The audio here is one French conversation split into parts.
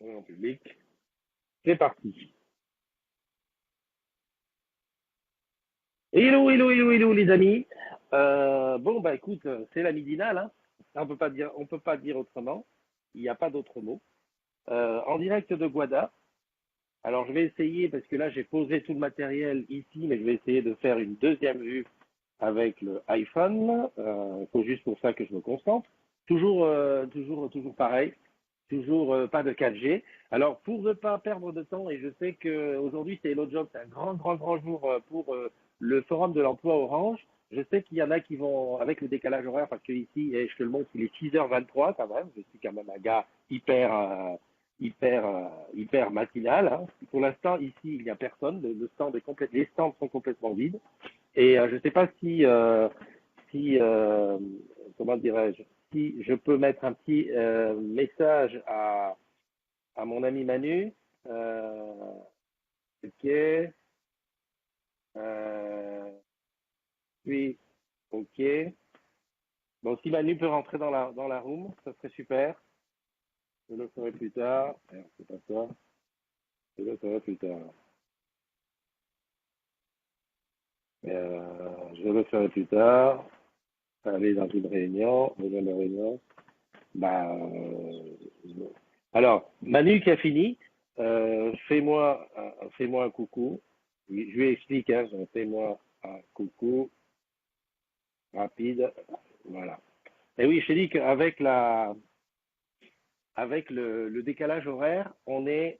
En public. C'est parti. Hello, hello, hello, hello, les amis. Bon, bah écoute, c'est la midinale, hein. On peut pas dire autrement. Il n'y a pas d'autre mot. En direct de Guada. Alors, je vais essayer, parce que là, j'ai posé tout le matériel ici, mais je vais essayer de faire une deuxième vue avec le iPhone. Il faut juste pour ça que je me concentre. Toujours pareil. Toujours pas de 4G. Alors, pour ne pas perdre de temps, et je sais qu'aujourd'hui, c'est Hello Job, c'est un grand jour pour le forum de l'emploi Orange. Je sais qu'il y en a qui vont, avec le décalage horaire, parce que ici, et je te le montre, il est 6h23 quand même. Je suis quand même un gars hyper matinal, hein. Pour l'instant, ici, il n'y a personne. Les stands sont complètement vides. Et je ne sais pas si comment dirais-je, si je peux mettre un petit message à mon ami Manu. Ok. Euh, puis, ok. Bon, si Manu peut rentrer dans la room, ça serait super. Je le ferai plus tard. C'est pas ça. Je le ferai plus tard. Je le ferai plus tard. Aller dans une réunion. Dans la réunion. Bah, alors, Manu qui a fini, fais-moi un coucou. Je lui explique, hein, fais-moi un coucou rapide. Voilà. Et oui, je t'ai dit qu'avec avec le décalage horaire, on est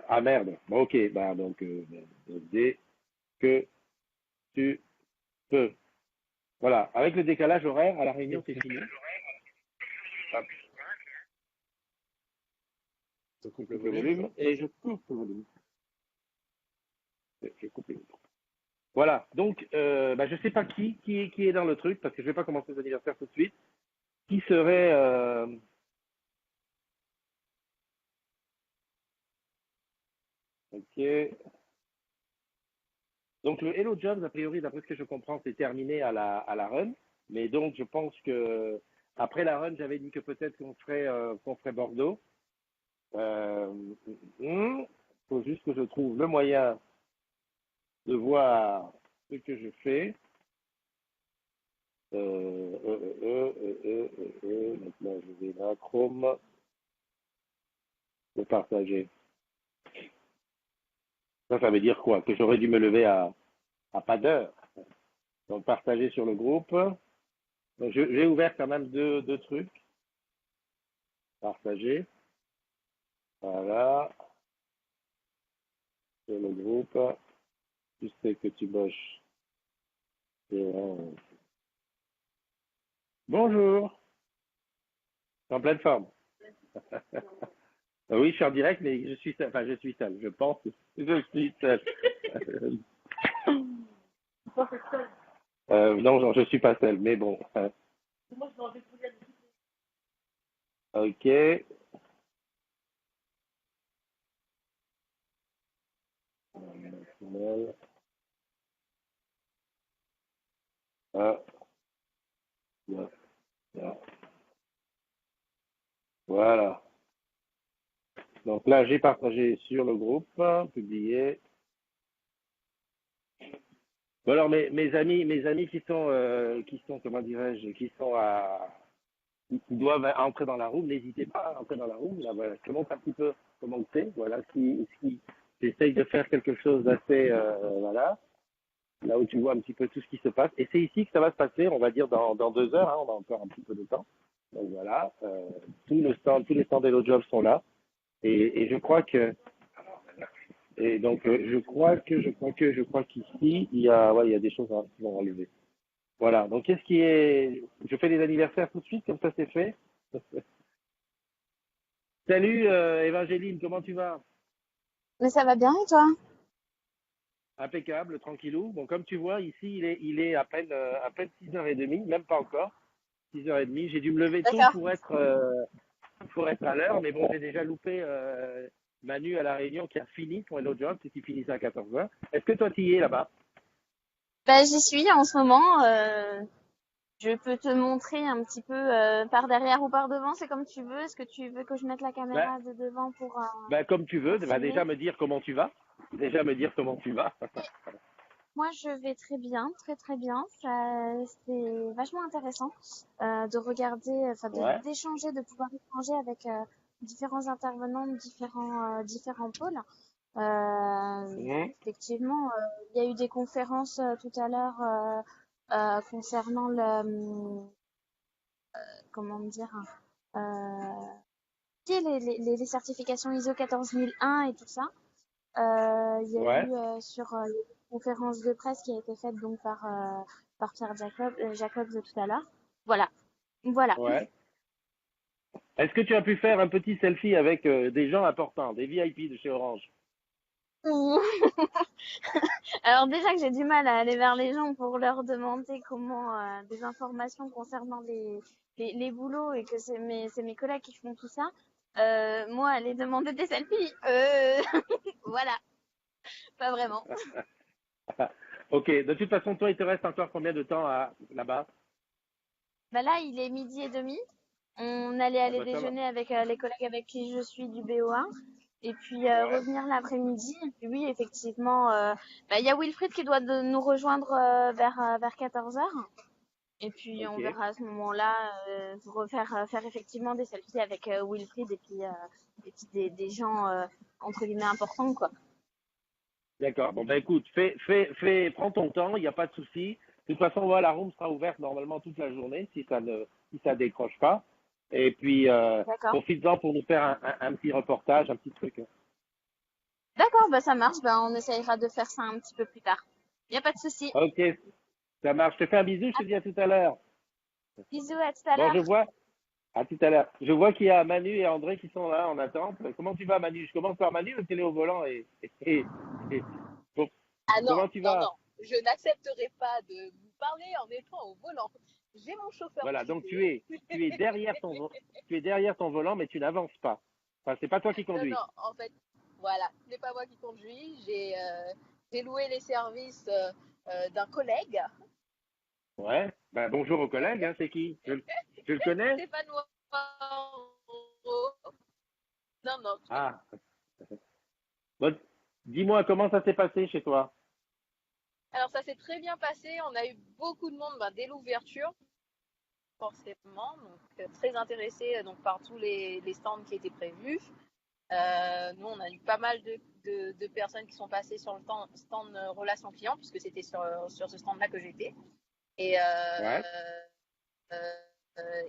ah merde. Bon, ok, bah donc dès que tu peux. Voilà. Avec le décalage horaire, à la réunion, c'est fini. Hop, Je coupe je le coupe le volume. volume et je coupe le volume. Je coupe le volume. Voilà, donc bah, je ne sais pas qui est dans le truc, parce que je ne vais pas commencer les anniversaires tout de suite. Qui serait... ok. Donc le Hello Jobs, a priori, d'après ce que je comprends, c'est terminé à la run. Mais donc je pense que après la run, j'avais dit que peut-être qu'on ferait Bordeaux. Euh, faut juste que je trouve le moyen de voir ce que je fais. Maintenant, je vais dans Chrome, le partager. Ça veut dire quoi? Que j'aurais dû me lever à pas d'heure. Donc, partager sur le groupe. Donc, j'ai ouvert quand même deux trucs. Partager. Voilà. Sur le groupe. Tu sais que tu boches. Bonjour. En pleine forme. Oui, je suis en direct, mais je suis seul. Enfin, je suis seul. Je pense que je suis seul. Non, je suis pas seul, mais bon. Ok. Ah, yeah, yeah. Voilà. Donc là, j'ai partagé sur le groupe, publié. Bon alors mes amis qui sont comment dirais-je, qui doivent entrer dans la room, n'hésitez pas à entrer dans la room. Là, voilà, je te montre un petit peu comment c'est. Voilà, si j'essaye de faire quelque chose d'assez voilà, là où tu vois un petit peu tout ce qui se passe. Et c'est ici que ça va se passer. On va dire dans 2 heures. Hein, on a encore un petit peu de temps. Donc voilà, tous les stands Hello Jobs sont là. Et je crois que Et donc, je crois qu'ici, il y a des choses qui vont relever. Voilà. Donc, qu'est-ce qui est, je fais les anniversaires tout de suite, comme ça c'est fait. Salut, Évangéline, comment tu vas? Mais ça va bien et toi? Impeccable, tranquillou. Bon, comme tu vois, ici, il est à peine 6h30, même pas encore. 6h30. J'ai dû me lever tôt D'accord. pour être à l'heure, mais bon, j'ai déjà loupé, Manu à la réunion qui a fini son Hello Job, qui finissait à 14h. Est-ce que toi, tu y es là-bas? Bah, j'y suis en ce moment. Je peux te montrer un petit peu par derrière ou par devant, c'est comme tu veux. Est-ce que tu veux que je mette la Ben, caméra de devant comme tu veux, pour bah, filmer? déjà me dire comment tu vas. Déjà me dire comment tu vas. Moi, je vais très bien, très très bien. Ça, c'est vachement intéressant de regarder, enfin Ouais. d'échanger, de pouvoir échanger avec différents intervenants, de différents pôles. Mhm. Effectivement, il y a eu des conférences tout à l'heure concernant comment dire, les certifications ISO 14001 et tout ça. Il y a Ouais. eu sur une conférence de presse qui a été faite donc par Pierre Jacobs tout à l'heure. Voilà, voilà. Ouais. Est-ce que tu as pu faire un petit selfie avec des gens importants, des VIP de chez Orange? Alors déjà que j'ai du mal à aller vers les gens pour leur demander comment des informations concernant les boulots et que c'est mes collègues qui font tout ça. Moi, aller demander des selfies, voilà, pas vraiment. Ok. De toute façon, toi, il te reste encore combien de temps là-bas? Bah là, il est midi et demi. On allait Ah aller bah ça va. déjeuner avec les collègues avec qui je suis du BOA. Et puis Ouais. revenir l'après-midi. Et puis oui, effectivement, il y a Wilfried qui doit nous rejoindre vers 14 heures. Et puis on Ok. verra à ce moment-là faire effectivement des selfies avec Wilfried et puis des gens entre guillemets importants quoi. D'accord. Bon, ben écoute, prends ton temps, il n'y a pas de souci. De toute façon, voilà, la room sera ouverte normalement toute la journée si ça décroche pas. Et puis, D'accord. profite-en pour nous faire un petit reportage, un petit truc. D'accord, bah ça marche. Bah on essayera de faire ça un petit peu plus tard. Il n'y a pas de souci. Ok, ça marche. Je te fais un bisou, je te dis à tout à l'heure. Bisous, à tout à Bon, l'heure. à tout à l'heure. Je vois qu'il y a Manu et André qui sont là en attente. Comment tu vas, Manu? Je commence par Manu, le télé au volant bon, Ah non, comment tu non, vas? non. Je n'accepterai pas de vous parler en étant au volant. J'ai mon chauffeur Voilà, donc privé. tu es tu es derrière ton volant, mais tu n'avances pas. Enfin, c'est pas toi qui Non, conduis. non, en fait, voilà, ce n'est pas moi qui conduis. J'ai loué les services d'un collègue. Ouais. Ben, bonjour aux collègues, hein, c'est qui? Je le connais? Stéphane Noiro. Non, non. Ah. Bon, dis-moi, comment ça s'est passé chez toi? Alors, ça s'est très bien passé. On a eu beaucoup de monde dès l'ouverture, forcément. Donc, très intéressé donc, par tous les stands qui étaient prévus. Nous, on a eu pas mal de personnes qui sont passées sur le stand relation client, puisque c'était sur ce stand-là que j'étais. Et, Ouais.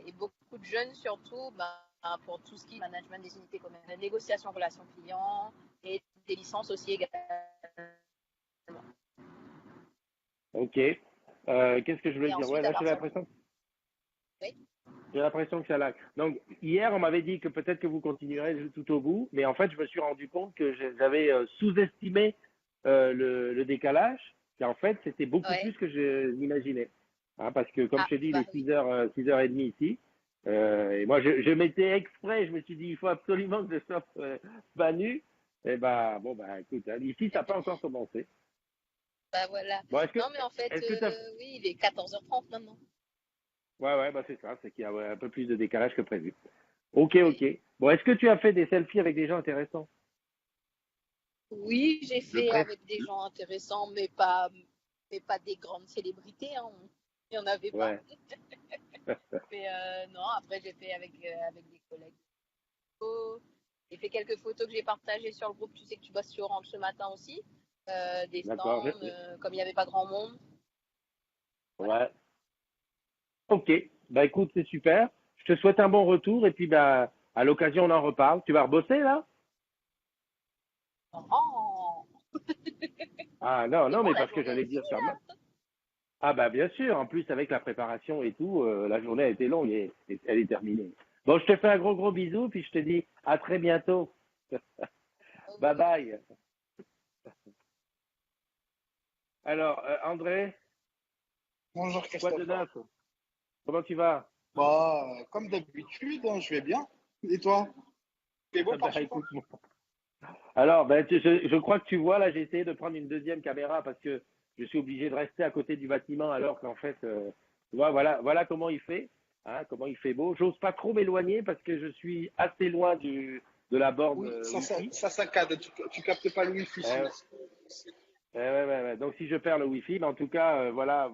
et beaucoup de jeunes, surtout, pour tout ce qui est management des unités commerciales, la négociation relation client et des licences aussi également. Ok. Qu'est-ce que je voulais Et dire? Ouais, ensuite, là, à partir de. Oui. j'ai l'impression que ça lag. Donc, hier, on m'avait dit que peut-être que vous continuerez tout au bout, mais en fait, je me suis rendu compte que j'avais sous-estimé le décalage, et en fait, c'était beaucoup Ouais. plus que je n'imaginais. Hein, parce que, comme Ah, je t'ai dit, il bah est oui. 6h30 ici. Et moi, je m'étais exprès, je me suis dit, il faut absolument que je sorte pas nu. Et bah, bon, bah, écoute, hein, ici, ça n'a pas encore commencé. Bah voilà. Bon, Non, mais en fait, est-ce que t'as, oui, il est 14h30 maintenant. ouais, ouais, bah, c'est ça, c'est qu'il y a ouais, un peu plus de décalage que prévu. Ok, Oui. ok. Bon, est-ce que tu as fait des selfies avec des gens intéressants? Oui, j'ai Le fait préf. avec des gens intéressants, mais pas des grandes célébrités, hein. Il n'y en avait pas. Ouais. Mais non, après, j'ai fait avec des collègues. J'ai fait quelques photos que j'ai partagées sur le groupe. Tu sais que tu bosses sur Orange ce matin aussi. Des D'accord. stands, comme il n'y avait pas grand monde. Voilà. Ouais. Ok. Bah écoute, c'est super. Je te souhaite un bon retour et puis bah à l'occasion on en reparle. Tu vas rebosser là? Oh, Ah non, c'est non, bon, mais la parce que journée j'allais est dire finie quand même. là. Ah bah bien sûr. En plus avec la préparation et tout, la journée a été longue et elle est terminée. Bon, je te fais un gros gros bisou puis je te dis à très bientôt. Au Bye revoir. bye. Alors André, Bonjour quoi de Christopher. neuf? Comment tu vas? Bah, comme d'habitude, hein, je vais bien. Et toi? C'est beau par Bah chez toi? écoute, alors, ben, je crois que tu vois, là, j'ai essayé de prendre une deuxième caméra parce que je suis obligé de rester à côté du bâtiment alors qu'en fait, Tu vois, voilà comment il fait, hein, comment il fait beau. J'ose pas trop m'éloigner parce que je suis assez loin de la borne Oui, Wi-Fi. ça saccade. Tu captes pas le wifi sinon. Euh, ouais. Donc si je perds le Wi-Fi, mais en tout cas, voilà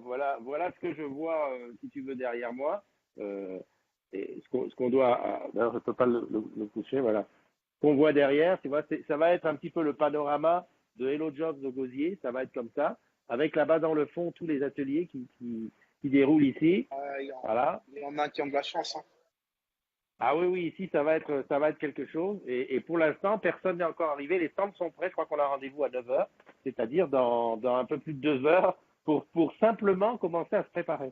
ce que je vois, si tu veux, derrière moi. Euh, et ce qu'on doit, d'ailleurs, je peux pas le coucher, voilà. Ce qu'on voit derrière, tu vois, ça va être un petit peu le panorama de Hello Jobs de Gosier, ça va être comme ça, avec là-bas dans le fond tous les ateliers qui déroulent ici, voilà. Il y en a qui ont de la chance, hein. Ah oui, ici ça va être quelque chose. Et pour l'instant, personne n'est encore arrivé. Les stands sont prêts. Je crois qu'on a rendez-vous à 9 heures, c'est-à-dire dans un peu plus de 2 heures pour simplement commencer à se préparer.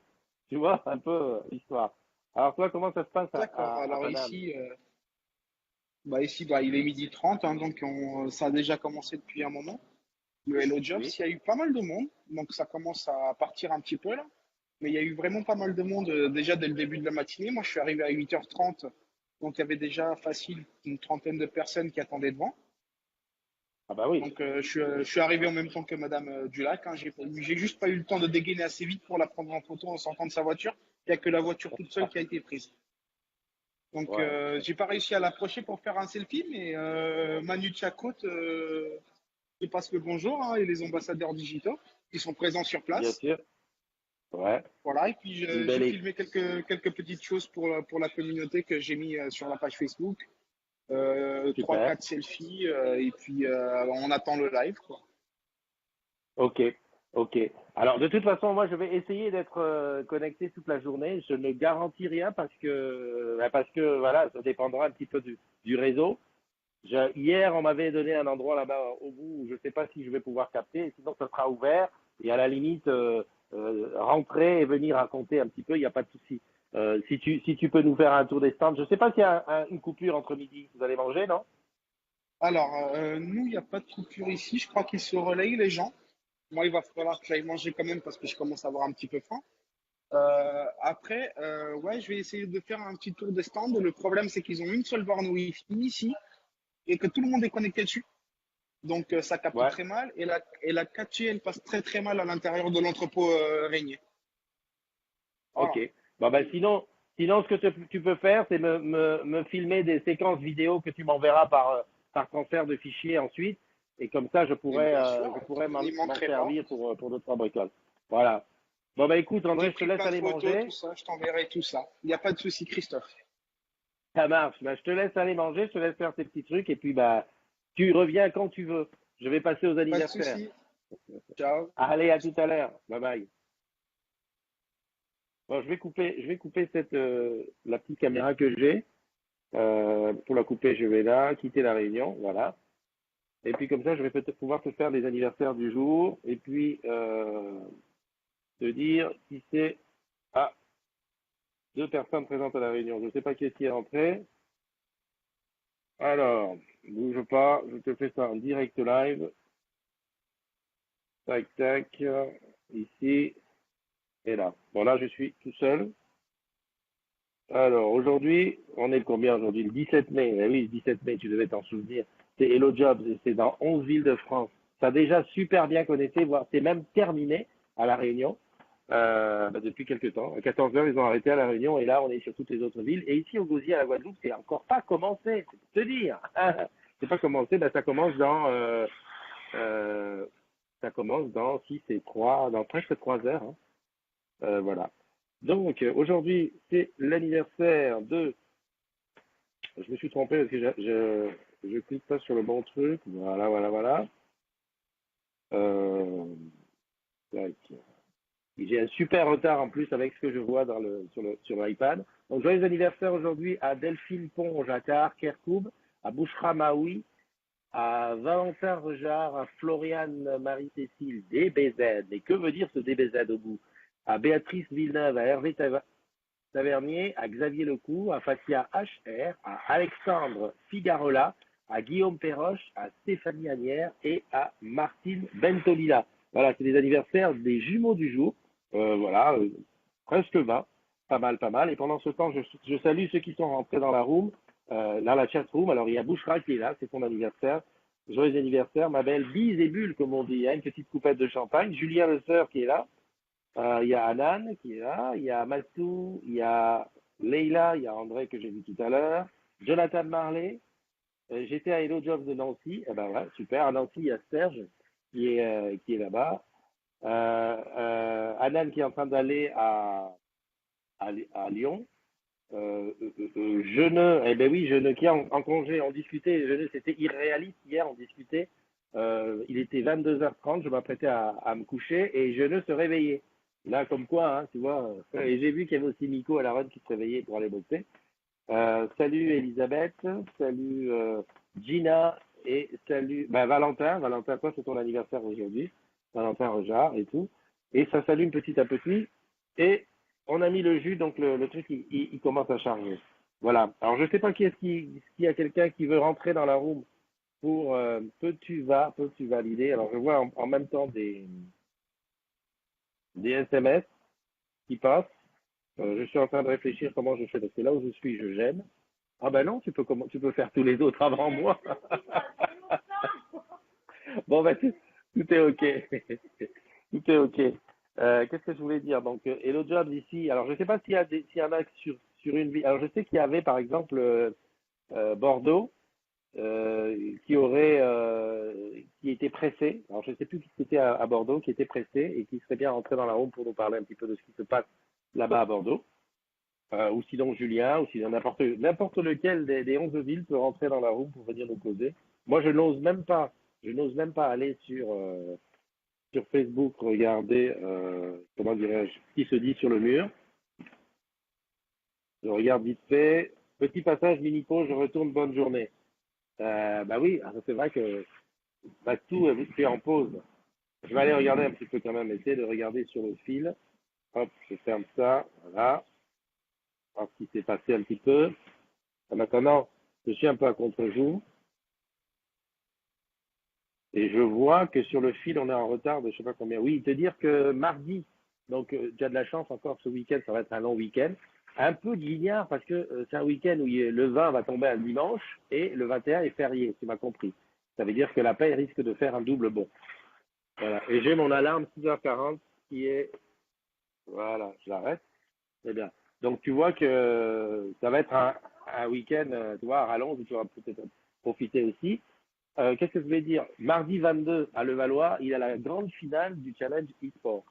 Tu vois, un peu l'histoire. Alors toi, comment ça se passe D'accord. à Alors Paname? ici, il est 12h30, hein, donc ça a déjà commencé depuis un moment. Le Hello Jobs, Oui. il y a eu pas mal de monde, donc ça commence à partir un petit peu là. Mais il y a eu vraiment pas mal de monde déjà dès le début de la matinée. Moi, je suis arrivé à 8h30, donc il y avait déjà facile une trentaine de personnes qui attendaient devant. Ah bah oui. Donc je suis arrivé en même temps que Madame Dulac, hein. J'ai juste pas eu le temps de dégainer assez vite pour la prendre en photo en sortant de sa voiture. Il n'y a que la voiture toute seule qui a été prise. Donc Ouais. j'ai pas réussi à l'approcher pour faire un selfie, mais Manu Chakot, je passe le bonjour, hein, et les ambassadeurs digitaux qui sont présents sur Bien place. sûr. Ouais. Voilà, et puis Une j'ai belle filmé quelques petites choses pour la communauté que j'ai mis sur la page Facebook. Trois, super. quatre selfies, et puis on attend le live, quoi. Ok, ok. Alors de toute façon, moi je vais essayer d'être connecté toute la journée. Je ne garantis rien parce que voilà, ça dépendra un petit peu du réseau. Hier, on m'avait donné un endroit là-bas au bout où je ne sais pas si je vais pouvoir capter. Sinon, ça sera ouvert et à la limite rentrer et venir raconter un petit peu. Il n'y a pas de souci. Si tu peux nous faire un tour des stands, je ne sais pas s'il y a une coupure entre midi. Vous allez manger, non? Alors, nous, il n'y a pas de coupure ici. Je crois qu'ils se relayent, les gens. Moi, il va falloir que j'aille manger quand même parce que je commence à avoir un petit peu faim. Après, ouais, je vais essayer de faire un petit tour des stands. Le problème, c'est qu'ils ont une seule borne Wi-Fi ici et que tout le monde est connecté dessus. Donc, ça capte Ouais. très mal. Et la 4G, elle passe très très mal à l'intérieur de l'entrepôt Régnier. Ok. Voilà. Bon, ben, sinon, ce que tu peux faire, c'est me filmer des séquences vidéo que tu m'enverras par transfert de fichiers ensuite. Et comme ça, Et bien sûr, je pourrais je n'y m'en manquerai pas. servir pour deux, trois bricoles. Voilà. Bon, ben, écoute, J'ai André, je te pris laisse plein de aller photos, tout manger. ça. Je t'enverrai tout ça. Il n'y a pas de souci, Christophe. Ça marche. Ben, je te laisse aller manger, je te laisse faire tes petits trucs. Et puis, bah, tu reviens quand tu veux. Je vais passer aux Pas de anniversaires. souci. Ciao. Allez, à tout à l'heure. Bye bye. Bon, je vais couper la petite caméra que j'ai. Pour la couper, je vais là, quitter la réunion, voilà. Et puis comme ça, je vais peut-être pouvoir te faire les anniversaires du jour et puis te dire si c'est deux personnes présentes à la réunion. Je ne sais pas qui est-ce qui est rentré. Alors, bouge pas, je te fais ça en direct live. Tac, tac, ici et là. Bon, là, je suis tout seul. Alors, aujourd'hui, on est combien aujourd'hui? Le 17 mai. Eh oui, le 17 mai, tu devais t'en souvenir. C'est Hello Jobs et c'est dans 11 villes de France. Ça a déjà super bien connecté, voire c'est même terminé à La Réunion depuis quelques temps. À 14 heures, ils ont arrêté à La Réunion et là, on est sur toutes les autres villes. Et ici, au Gosier, à la Guadeloupe, c'est encore pas commencé, c'est pour te dire. C'est pas commencé, ben, ça commence dans 6 et 3, dans presque 3 heures, hein. Voilà. Donc, aujourd'hui, c'est l'anniversaire de. Je me suis trompé parce que je clique pas sur le bon truc. Voilà. Euh, tac. J'ai un super retard en plus avec ce que je vois sur l'iPad. Donc, joyeux anniversaire aujourd'hui à Delphine Ponge, à Tahar Kerkoub, à Bouchra Maoui, à Valentin Rejard, à Floriane Marie-Cécile, DBZ. Mais que veut dire ce DBZ au bout? À Béatrice Villeneuve, à Hervé Tavernier, à Xavier Lecourt, à Fatia HR, à Alexandre Figarola, à Guillaume Perroche, à Stéphanie Agnière et à Martine Bentolila. Voilà, c'est les anniversaires des jumeaux du jour. Voilà, presque 20. Pas mal, pas mal. Et pendant ce temps, je salue ceux qui sont rentrés dans la room, dans la chat room. Alors, il y a Bouchra qui est là, c'est son anniversaire. Joyeux anniversaire, ma belle bise et bulle, comme on dit. Il y a une petite coupette de champagne. Julien Le Sœur qui est là. Il y a Anan qui est là, il y a Massou, il y a Leila, il y a André que j'ai vu tout à l'heure, Jonathan Marley. J'étais à Hello Jobs de Nancy. Eh ben ouais, super. À Nancy, il y a Serge qui est là-bas. Anan qui est en train d'aller à Lyon. Jeuneux, eh ben oui, Jeuneux qui est en congé. On discutait, Jeuneux, c'était irréaliste hier, on discutait. Il était 22h30, je m'apprêtais à me coucher et Jeuneux se réveillait. Là, comme quoi, hein, tu vois. Et j'ai vu qu'il y avait aussi Miko à la run qui se réveillait pour aller bosser. Salut Elisabeth, salut Gina et salut Valentin. Valentin, toi, c'est ton anniversaire aujourd'hui. Valentin Rejard et tout. Et ça s'allume petit à petit. Et on a mis le jus, donc le truc, il commence à charger. Voilà. Alors, je ne sais pas s'il y a quelqu'un qui veut rentrer dans la room pour peux-tu valider. Alors, je vois en même temps des SMS qui passent. Je suis en train de réfléchir comment je fais, parce que là où je suis, je gêne. Ah ben non, tu peux faire tous les autres avant moi. Bon, ben tout est OK. Tout est OK. Qu'est-ce que je voulais dire? Donc, Hello Jobs ici. Alors, je ne sais pas s'il y en a sur une ville. Alors, je sais qu'il y avait, par exemple, Bordeaux, qui était pressé. Alors, je ne sais plus qui c'était à Bordeaux, qui était pressé et qui serait bien rentré dans la room pour nous parler un petit peu de ce qui se passe là-bas à Bordeaux. Ou sinon Julien, ou sinon n'importe lequel des 11 villes peut rentrer dans la room pour venir nous causer. Moi, je n'ose même pas aller sur Facebook regarder, comment dirais-je, ce qui se dit sur le mur. Je regarde vite fait. Petit passage, Minipo, je retourne, bonne journée. Bah oui, c'est vrai que tout est fait en pause. Je vais aller regarder un petit peu quand même, essayer de regarder sur le fil. Hop, je ferme ça, voilà. Voir ce qui s'est passé un petit peu. Maintenant, je suis un peu à contre-jour et je vois que sur le fil, on est en retard de je sais pas combien. Oui, te dire que mardi, donc tu as de la chance encore ce week-end, ça va être un long week-end. Un peu de lignard parce que c'est un week-end où le 20 va tomber un dimanche et le 21 est férié, tu m'as compris. Ça veut dire que la paye risque de faire un double bond. Voilà. Et j'ai mon alarme 6h40 qui est... Voilà, je l'arrête. C'est bien. Donc tu vois que ça va être un week-end, tu vois, à rallonge où tu vas peut-être profiter aussi. Qu'est-ce que je voulais dire? Mardi 22 à Levallois, il y a la grande finale du challenge e-sport.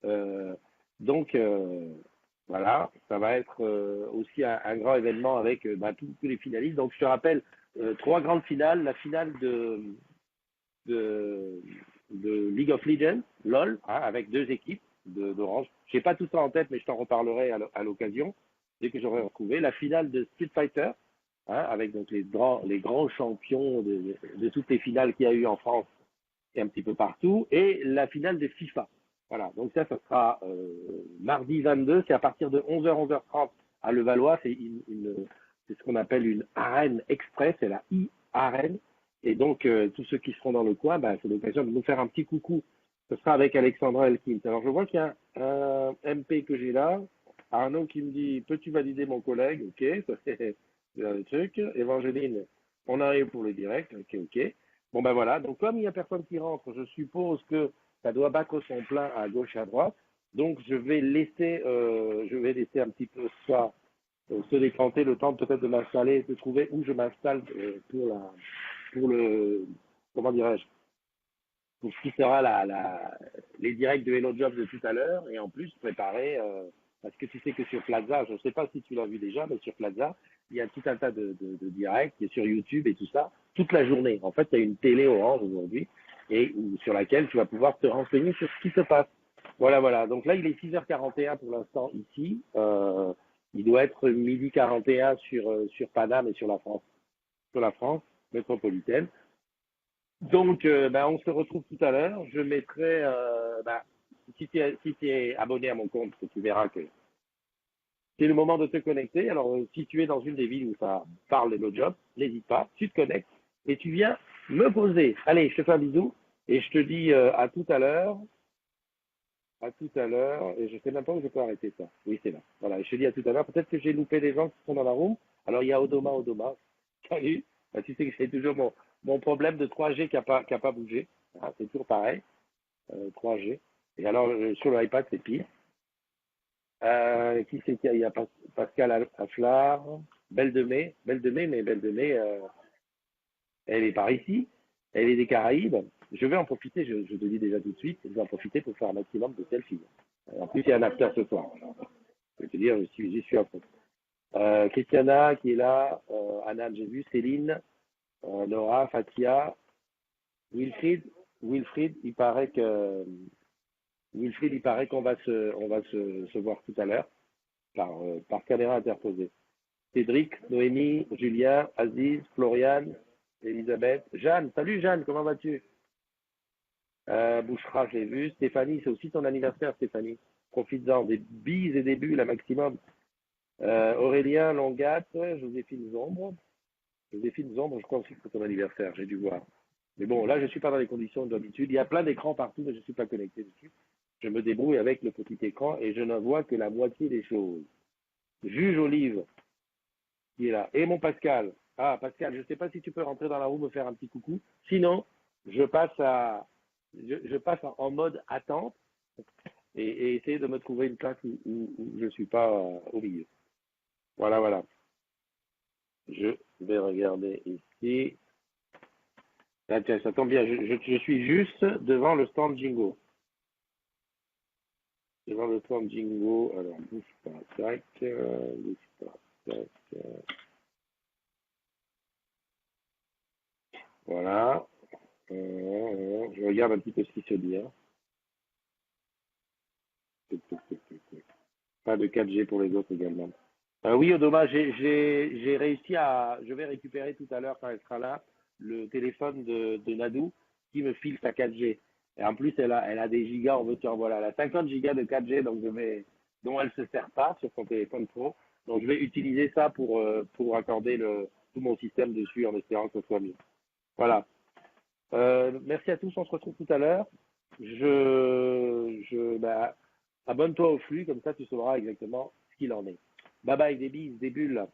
Euh, donc voilà, ça va être aussi un grand événement avec tous les finalistes. Donc je te rappelle trois grandes finales. La finale de, de League of Legends, LOL, hein, avec deux équipes d'Orange. Je n'ai pas tout ça en tête, mais je t'en reparlerai à l'occasion, dès que j'aurai retrouvé. La finale de Street Fighter, hein, avec donc les grands champions de toutes les finales qu'il y a eu en France et un petit peu partout, et la finale de FIFA. Voilà, donc ça sera mardi 22, c'est à partir de 11h, 11h30 à Levallois, c'est ce qu'on appelle une arène express, c'est la e-arène, et donc tous ceux qui seront dans le coin, c'est l'occasion de nous faire un petit coucou. Ce sera avec Alexandra Elkins. Alors je vois qu'il y a un MP que j'ai là, Arnaud qui me dit, peux-tu valider mon collègue? Ok, ça c'est le truc. Évangéline, on arrive pour le direct, ok. Bon ben voilà, donc comme il n'y a personne qui rentre, je suppose que ça doit battre son plein à gauche et à droite. Donc je vais laisser un petit peu ça se décanter, le temps peut-être de m'installer, de trouver où je m'installe pour le, comment dirais-je, pour ce qui sera les directs de Hello Jobs de tout à l'heure, et en plus préparer, parce que tu sais que sur Plaza, je ne sais pas si tu l'as vu déjà, mais sur Plaza, il y a tout un tas de directs qui est sur YouTube et tout ça, toute la journée. En fait, il y a une télé Orange aujourd'hui, et sur laquelle tu vas pouvoir te renseigner sur ce qui se passe. Voilà. Donc là, il est 6h41 pour l'instant ici. Il doit être midi 41 sur Paname et sur la France métropolitaine. Donc, on se retrouve tout à l'heure. Je mettrai, si tu es abonné à mon compte, tu verras que c'est le moment de te connecter. Alors, si tu es dans une des villes où ça parle de nos jobs, n'hésite pas, tu te connectes et tu viens me poser. Allez, je te fais un bisou et je te dis à tout à l'heure. À tout à l'heure. Et je sais même pas où je peux arrêter ça. Oui, c'est là. Voilà, je te dis à tout à l'heure. Peut-être que j'ai loupé des gens qui sont dans la room. Alors, il y a Odoma. Salut. Tu sais que c'est toujours mon problème de 3G qui a pas bougé. Ah, c'est toujours pareil. 3G. Et alors, sur le iPad, c'est pire. Qui c'est qu'il y a? Il y a Pascal Afflard, Belle de Mai, mais Belle de Mai, elle est par ici, elle est des Caraïbes. Je vais en profiter, je te dis déjà tout de suite, je vais en profiter pour faire un maximum de selfies. En plus, il y a un after ce soir. Je vais te dire, j'y suis à fond. Christiana qui est là, Anna, j'ai vu, Céline, Laura, Fatia, Wilfried, Wilfried, il paraît qu'on va se voir tout à l'heure par caméra interposée. Cédric, Noémie, Julien, Aziz, Floriane, Elisabeth, Jeanne. Salut Jeanne, comment vas-tu? Bouchra, je l'ai vu. Stéphanie, c'est aussi ton anniversaire, Stéphanie. Profites-en, des bises et des bulles à maximum. Aurélien, Longat, Joséphine Zombre. Joséphine Zombre, je crois aussi que c'est ton anniversaire, j'ai dû voir. Mais bon, là, je ne suis pas dans les conditions d'habitude. Il y a plein d'écrans partout, mais je ne suis pas connecté dessus. Je me débrouille avec le petit écran et je ne vois que la moitié des choses. Juge Olive, qui est là. Et mon Pascal. Ah, Pascal, je ne sais pas si tu peux rentrer dans la roue, me faire un petit coucou. Sinon, je passe en mode attente et essayer de me trouver une place où je ne suis pas au milieu. Voilà, voilà. Je vais regarder ici. Ah, tiens, ça tombe bien, je suis juste devant le stand Jingo. Devant le stand Jingo, alors bouge pas, tac, bouge pas, tac. Voilà. Je regarde un petit peu ce qui se dit. Hein. Pas de 4G pour les autres également. Oui, Odoma, j'ai réussi je vais récupérer tout à l'heure quand elle sera là le téléphone de Nadou qui me file sa 4G. Et en plus, elle a des gigas, on veut voilà, elle a 50 gigas de 4G, donc dont elle se sert pas sur son téléphone pro. Donc je vais utiliser ça pour accorder tout mon système dessus en espérant que ce soit mieux. Voilà. Merci à tous, on se retrouve tout à l'heure. Abonne-toi au flux, comme ça tu sauras exactement ce qu'il en est. Bye bye, des bises, des bulles.